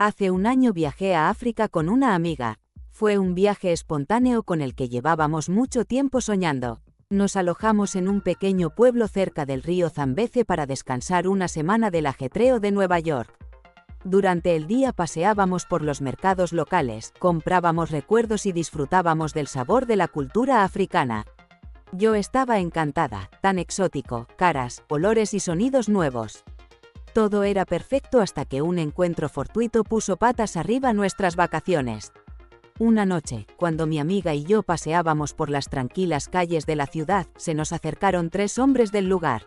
Hace un año viajé a África con una amiga. Fue un viaje espontáneo con el que llevábamos mucho tiempo soñando. Nos alojamos en un pequeño pueblo cerca del río Zambeze para descansar una semana del ajetreo de Nueva York. Durante el día paseábamos por los mercados locales, comprábamos recuerdos y disfrutábamos del sabor de la cultura africana. Yo estaba encantada, tan exótico, caras, olores y sonidos nuevos. Todo era perfecto hasta que un encuentro fortuito puso patas arriba nuestras vacaciones. Una noche, cuando mi amiga y yo paseábamos por las tranquilas calles de la ciudad, se nos acercaron 3 hombres del lugar.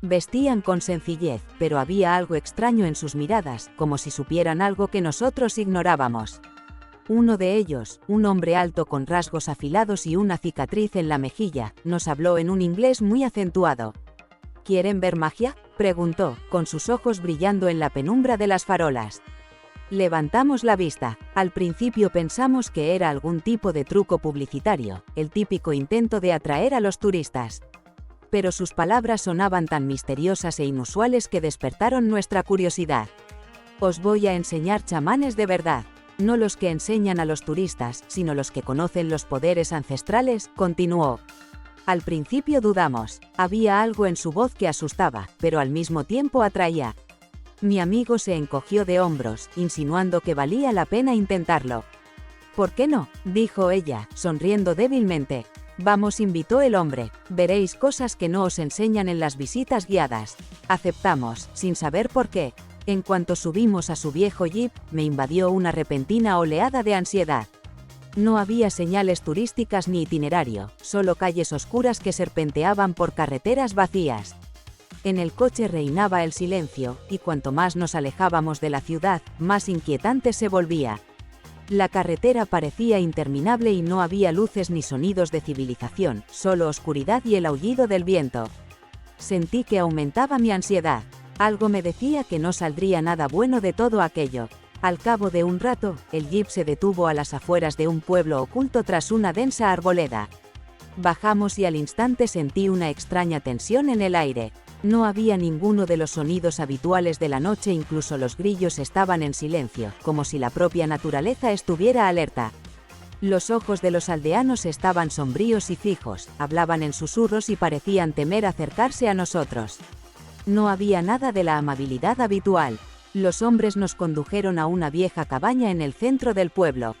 Vestían con sencillez, pero había algo extraño en sus miradas, como si supieran algo que nosotros ignorábamos. Uno de ellos, un hombre alto con rasgos afilados y una cicatriz en la mejilla, nos habló en un inglés muy acentuado. ¿Quieren ver magia?, preguntó, con sus ojos brillando en la penumbra de las farolas. Levantamos la vista. Al principio pensamos que era algún tipo de truco publicitario, el típico intento de atraer a los turistas. Pero sus palabras sonaban tan misteriosas e inusuales que despertaron nuestra curiosidad. Os voy a enseñar chamanes de verdad, no los que enseñan a los turistas, sino los que conocen los poderes ancestrales, continuó. Al principio dudamos, había algo en su voz que asustaba, pero al mismo tiempo atraía. Mi amigo se encogió de hombros, insinuando que valía la pena intentarlo. ¿Por qué no?, dijo ella, sonriendo débilmente. Vamos, invitó el hombre, veréis cosas que no os enseñan en las visitas guiadas. Aceptamos, sin saber por qué. En cuanto subimos a su viejo jeep, me invadió una repentina oleada de ansiedad. No había señales turísticas ni itinerario, solo calles oscuras que serpenteaban por carreteras vacías. En el coche reinaba el silencio, y cuanto más nos alejábamos de la ciudad, más inquietante se volvía. La carretera parecía interminable y no había luces ni sonidos de civilización, solo oscuridad y el aullido del viento. Sentí que aumentaba mi ansiedad. Algo me decía que no saldría nada bueno de todo aquello. Al cabo de un rato, el jeep se detuvo a las afueras de un pueblo oculto tras una densa arboleda. Bajamos y al instante sentí una extraña tensión en el aire. No había ninguno de los sonidos habituales de la noche, incluso los grillos estaban en silencio, como si la propia naturaleza estuviera alerta. Los ojos de los aldeanos estaban sombríos y fijos, hablaban en susurros y parecían temer acercarse a nosotros. No había nada de la amabilidad habitual. Los hombres nos condujeron a una vieja cabaña en el centro del pueblo.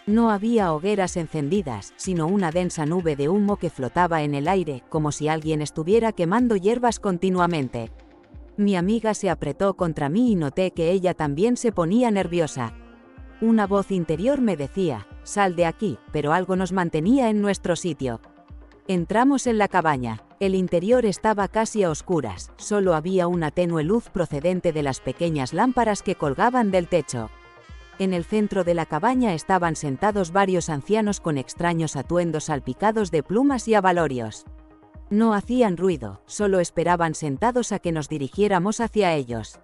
No había hogueras encendidas, sino una densa nube de humo que flotaba en el aire, como si alguien estuviera quemando hierbas continuamente. Mi amiga se apretó contra mí y noté que ella también se ponía nerviosa. Una voz interior me decía, sal de aquí, pero algo nos mantenía en nuestro sitio. Entramos en la cabaña. El interior estaba casi a oscuras, solo había una tenue luz procedente de las pequeñas lámparas que colgaban del techo. En el centro de la cabaña estaban sentados varios ancianos con extraños atuendos salpicados de plumas y abalorios. No hacían ruido, solo esperaban sentados a que nos dirigiéramos hacia ellos.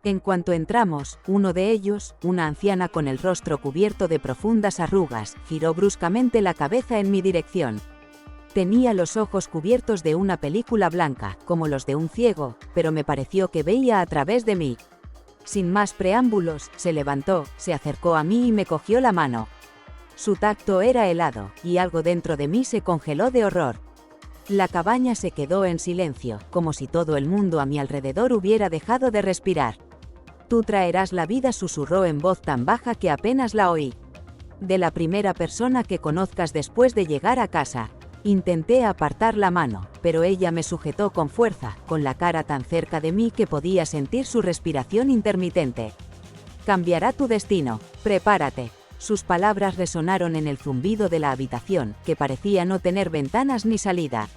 En cuanto entramos, uno de ellos, una anciana con el rostro cubierto de profundas arrugas, giró bruscamente la cabeza en mi dirección. Tenía los ojos cubiertos de una película blanca, como los de un ciego, pero me pareció que veía a través de mí. Sin más preámbulos, se levantó, se acercó a mí y me cogió la mano. Su tacto era helado, y algo dentro de mí se congeló de horror. La cabaña se quedó en silencio, como si todo el mundo a mi alrededor hubiera dejado de respirar. Tú traerás la vida, susurró en voz tan baja que apenas la oí. De la primera persona que conozcas después de llegar a casa. Intenté apartar la mano, pero ella me sujetó con fuerza, con la cara tan cerca de mí que podía sentir su respiración intermitente. Cambiará tu destino, prepárate. Sus palabras resonaron en el zumbido de la habitación, que parecía no tener ventanas ni salida.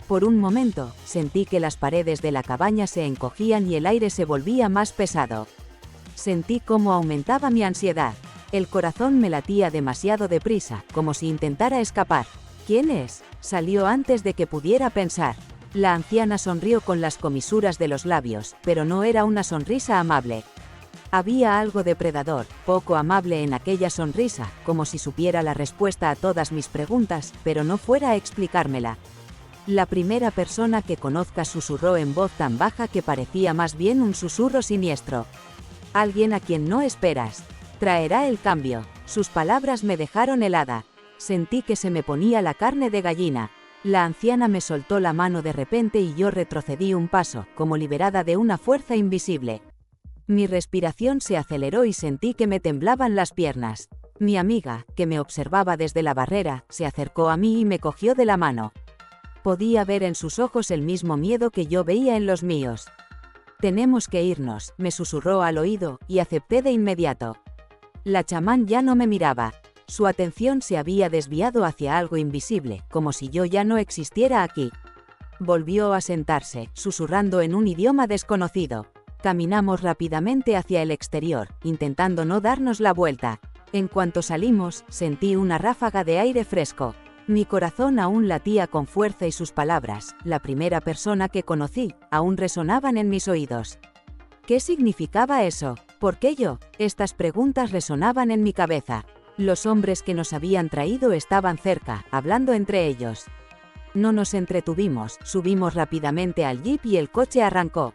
Por un momento, sentí que las paredes de la cabaña se encogían y el aire se volvía más pesado. Sentí cómo aumentaba mi ansiedad. El corazón me latía demasiado deprisa, como si intentara escapar. ¿Quién es?, salió antes de que pudiera pensar. La anciana sonrió con las comisuras de los labios, pero no era una sonrisa amable. Había algo depredador, poco amable en aquella sonrisa, como si supiera la respuesta a todas mis preguntas, pero no fuera a explicármela. La primera persona que conozcas, susurró en voz tan baja que parecía más bien un susurro siniestro. Alguien a quien no esperas. Traerá el cambio. Sus palabras me dejaron helada. Sentí que se me ponía la carne de gallina. La anciana me soltó la mano de repente y yo retrocedí un paso, como liberada de una fuerza invisible. Mi respiración se aceleró y sentí que me temblaban las piernas. Mi amiga, que me observaba desde la barrera, se acercó a mí y me cogió de la mano. Podía ver en sus ojos el mismo miedo que yo veía en los míos. «Tenemos que irnos», me susurró al oído, y acepté de inmediato. La chamán ya no me miraba. Su atención se había desviado hacia algo invisible, como si yo ya no existiera aquí. Volvió a sentarse, susurrando en un idioma desconocido. Caminamos rápidamente hacia el exterior, intentando no darnos la vuelta. En cuanto salimos, sentí una ráfaga de aire fresco. Mi corazón aún latía con fuerza y sus palabras, la primera persona que conocí, aún resonaban en mis oídos. ¿Qué significaba eso? ¿Por qué yo? Estas preguntas resonaban en mi cabeza. Los hombres que nos habían traído estaban cerca, hablando entre ellos. No nos entretuvimos, subimos rápidamente al jeep y el coche arrancó.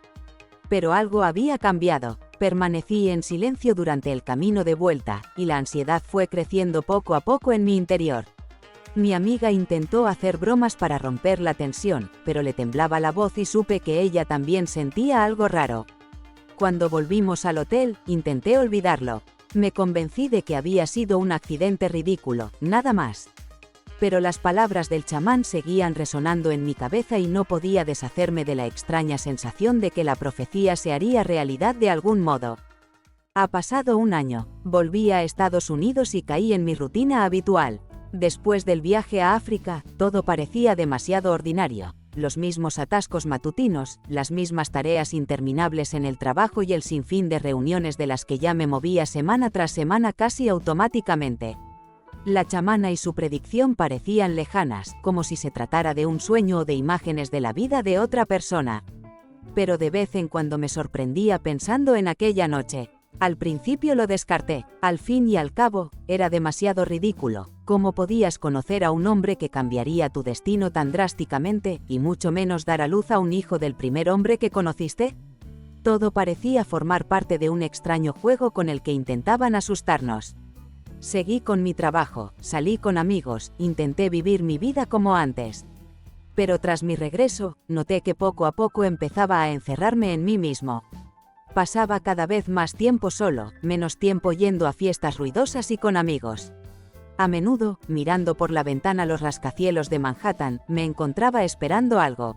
Pero algo había cambiado. Permanecí en silencio durante el camino de vuelta, y la ansiedad fue creciendo poco a poco en mi interior. Mi amiga intentó hacer bromas para romper la tensión, pero le temblaba la voz y supe que ella también sentía algo raro. Cuando volvimos al hotel, intenté olvidarlo. Me convencí de que había sido un accidente ridículo, nada más. Pero las palabras del chamán seguían resonando en mi cabeza y no podía deshacerme de la extraña sensación de que la profecía se haría realidad de algún modo. Ha pasado un año, volví a Estados Unidos y caí en mi rutina habitual. Después del viaje a África, todo parecía demasiado ordinario. Los mismos atascos matutinos, las mismas tareas interminables en el trabajo y el sinfín de reuniones de las que ya me movía semana tras semana casi automáticamente. La chamana y su predicción parecían lejanas, como si se tratara de un sueño o de imágenes de la vida de otra persona. Pero de vez en cuando me sorprendía pensando en aquella noche. Al principio lo descarté, al fin y al cabo, era demasiado ridículo. ¿Cómo podías conocer a un hombre que cambiaría tu destino tan drásticamente, y mucho menos dar a luz a un hijo del primer hombre que conociste? Todo parecía formar parte de un extraño juego con el que intentaban asustarnos. Seguí con mi trabajo, salí con amigos, intenté vivir mi vida como antes. Pero tras mi regreso, noté que poco a poco empezaba a encerrarme en mí mismo. Pasaba cada vez más tiempo solo, menos tiempo yendo a fiestas ruidosas y con amigos. A menudo, mirando por la ventana los rascacielos de Manhattan, me encontraba esperando algo.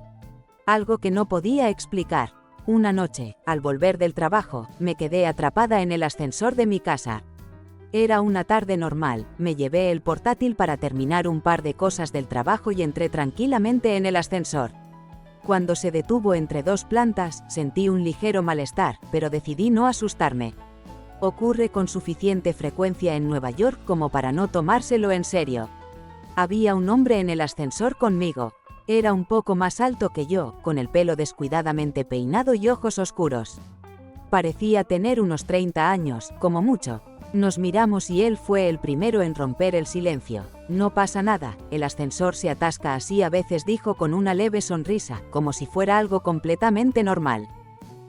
Algo que no podía explicar. Una noche, al volver del trabajo, me quedé atrapada en el ascensor de mi casa. Era una tarde normal, me llevé el portátil para terminar un par de cosas del trabajo y entré tranquilamente en el ascensor. Cuando se detuvo entre dos plantas, sentí un ligero malestar, pero decidí no asustarme. Ocurre con suficiente frecuencia en Nueva York como para no tomárselo en serio. Había un hombre en el ascensor conmigo. Era un poco más alto que yo, con el pelo descuidadamente peinado y ojos oscuros. Parecía tener unos 30 años, como mucho. Nos miramos y él fue el primero en romper el silencio. «No pasa nada, el ascensor se atasca así a veces», dijo con una leve sonrisa, como si fuera algo completamente normal.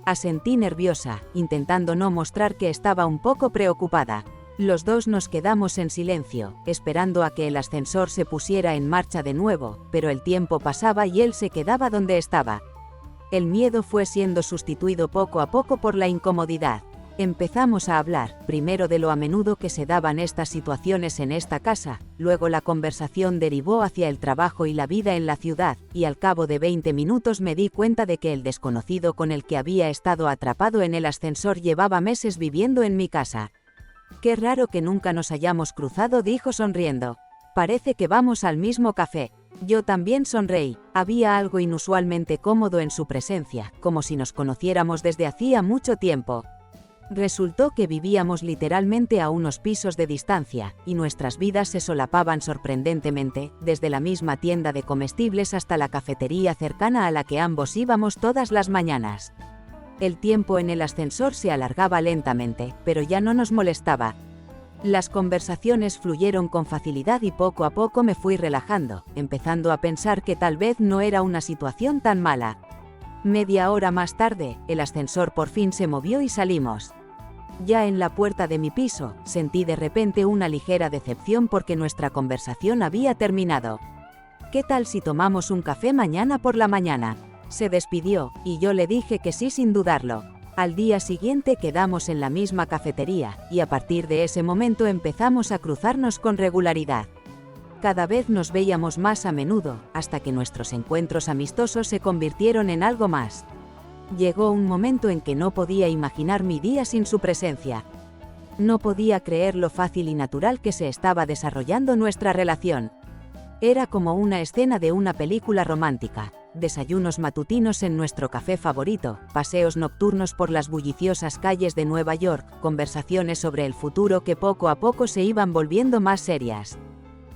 Asentí nerviosa, intentando no mostrar que estaba un poco preocupada. Los dos nos quedamos en silencio, esperando a que el ascensor se pusiera en marcha de nuevo, pero el tiempo pasaba y él se quedaba donde estaba. El miedo fue siendo sustituido poco a poco por la incomodidad. Empezamos a hablar, primero de lo a menudo que se daban estas situaciones en esta casa, luego la conversación derivó hacia el trabajo y la vida en la ciudad, y al cabo de 20 minutos me di cuenta de que el desconocido con el que había estado atrapado en el ascensor llevaba meses viviendo en mi casa. «Qué raro que nunca nos hayamos cruzado», dijo sonriendo. «Parece que vamos al mismo café». Yo también sonreí, había algo inusualmente cómodo en su presencia, como si nos conociéramos desde hacía mucho tiempo. Resultó que vivíamos literalmente a unos pisos de distancia, y nuestras vidas se solapaban sorprendentemente, desde la misma tienda de comestibles hasta la cafetería cercana a la que ambos íbamos todas las mañanas. El tiempo en el ascensor se alargaba lentamente, pero ya no nos molestaba. Las conversaciones fluyeron con facilidad y poco a poco me fui relajando, empezando a pensar que tal vez no era una situación tan mala. Media hora más tarde, el ascensor por fin se movió y salimos. Ya en la puerta de mi piso, sentí de repente una ligera decepción porque nuestra conversación había terminado. «¿Qué tal si tomamos un café mañana por la mañana?», se despidió, y yo le dije que sí sin dudarlo. Al día siguiente quedamos en la misma cafetería, y a partir de ese momento empezamos a cruzarnos con regularidad. Cada vez nos veíamos más a menudo, hasta que nuestros encuentros amistosos se convirtieron en algo más. Llegó un momento en que no podía imaginar mi día sin su presencia. No podía creer lo fácil y natural que se estaba desarrollando nuestra relación. Era como una escena de una película romántica. Desayunos matutinos en nuestro café favorito, paseos nocturnos por las bulliciosas calles de Nueva York, conversaciones sobre el futuro que poco a poco se iban volviendo más serias.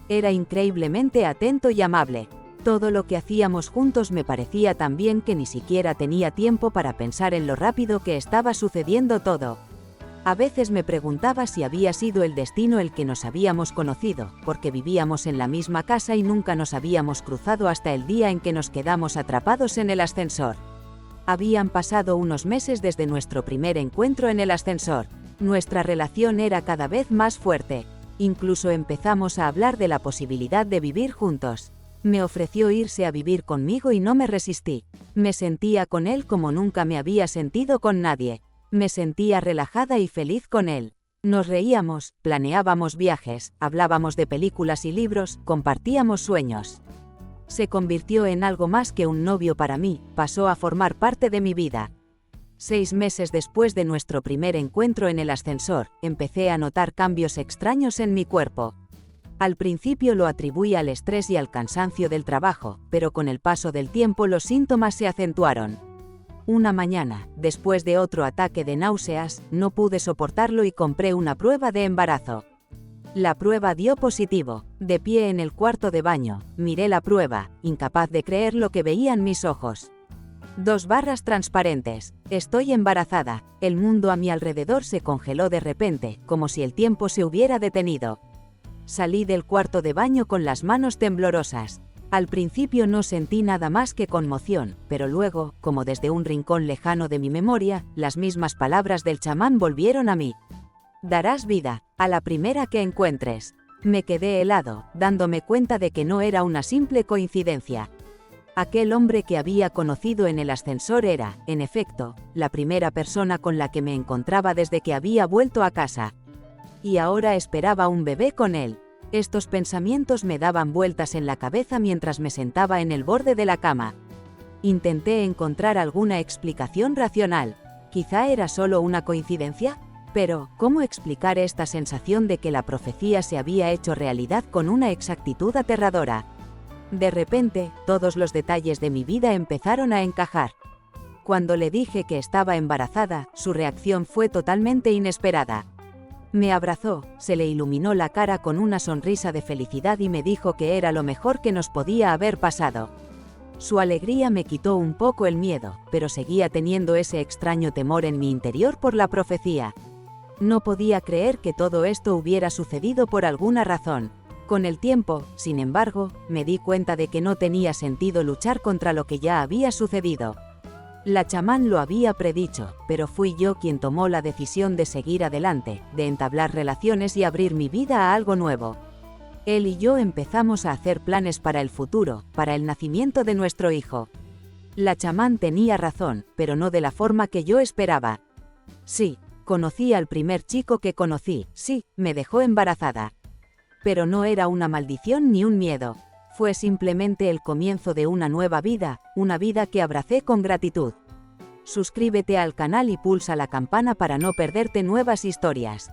Era increíblemente atento y amable. Todo lo que hacíamos juntos me parecía tan bien que ni siquiera tenía tiempo para pensar en lo rápido que estaba sucediendo todo. A veces me preguntaba si había sido el destino el que nos habíamos conocido, porque vivíamos en la misma casa y nunca nos habíamos cruzado hasta el día en que nos quedamos atrapados en el ascensor. Habían pasado unos meses desde nuestro primer encuentro en el ascensor. Nuestra relación era cada vez más fuerte. Incluso empezamos a hablar de la posibilidad de vivir juntos. Me ofreció irse a vivir conmigo y no me resistí. Me sentía con él como nunca me había sentido con nadie. Me sentía relajada y feliz con él. Nos reíamos, planeábamos viajes, hablábamos de películas y libros, compartíamos sueños. Se convirtió en algo más que un novio para mí, pasó a formar parte de mi vida. 6 meses después de nuestro primer encuentro en el ascensor, empecé a notar cambios extraños en mi cuerpo. Al principio lo atribuí al estrés y al cansancio del trabajo, pero con el paso del tiempo los síntomas se acentuaron. Una mañana, después de otro ataque de náuseas, no pude soportarlo y compré una prueba de embarazo. La prueba dio positivo. De pie en el cuarto de baño, miré la prueba, incapaz de creer lo que veían mis ojos. 2 barras transparentes. Estoy embarazada. El mundo a mi alrededor se congeló de repente, como si el tiempo se hubiera detenido. Salí del cuarto de baño con las manos temblorosas. Al principio no sentí nada más que conmoción, pero luego, como desde un rincón lejano de mi memoria, las mismas palabras del chamán volvieron a mí. Darás vida a la primera que encuentres. Me quedé helado, dándome cuenta de que no era una simple coincidencia. Aquel hombre que había conocido en el ascensor era, en efecto, la primera persona con la que me encontraba desde que había vuelto a casa. Y ahora esperaba un bebé con él. Estos pensamientos me daban vueltas en la cabeza mientras me sentaba en el borde de la cama. Intenté encontrar alguna explicación racional. Quizá era solo una coincidencia, pero ¿cómo explicar esta sensación de que la profecía se había hecho realidad con una exactitud aterradora? De repente, todos los detalles de mi vida empezaron a encajar. Cuando le dije que estaba embarazada, su reacción fue totalmente inesperada. Me abrazó, se le iluminó la cara con una sonrisa de felicidad y me dijo que era lo mejor que nos podía haber pasado. Su alegría me quitó un poco el miedo, pero seguía teniendo ese extraño temor en mi interior por la profecía. No podía creer que todo esto hubiera sucedido por alguna razón. Con el tiempo, sin embargo, me di cuenta de que no tenía sentido luchar contra lo que ya había sucedido. La chamán lo había predicho, pero fui yo quien tomó la decisión de seguir adelante, de entablar relaciones y abrir mi vida a algo nuevo. Él y yo empezamos a hacer planes para el futuro, para el nacimiento de nuestro hijo. La chamán tenía razón, pero no de la forma que yo esperaba. Sí, conocí al primer chico que conocí, sí, me dejó embarazada. Pero no era una maldición ni un miedo. Fue simplemente el comienzo de una nueva vida, una vida que abracé con gratitud. Suscríbete al canal y pulsa la campana para no perderte nuevas historias.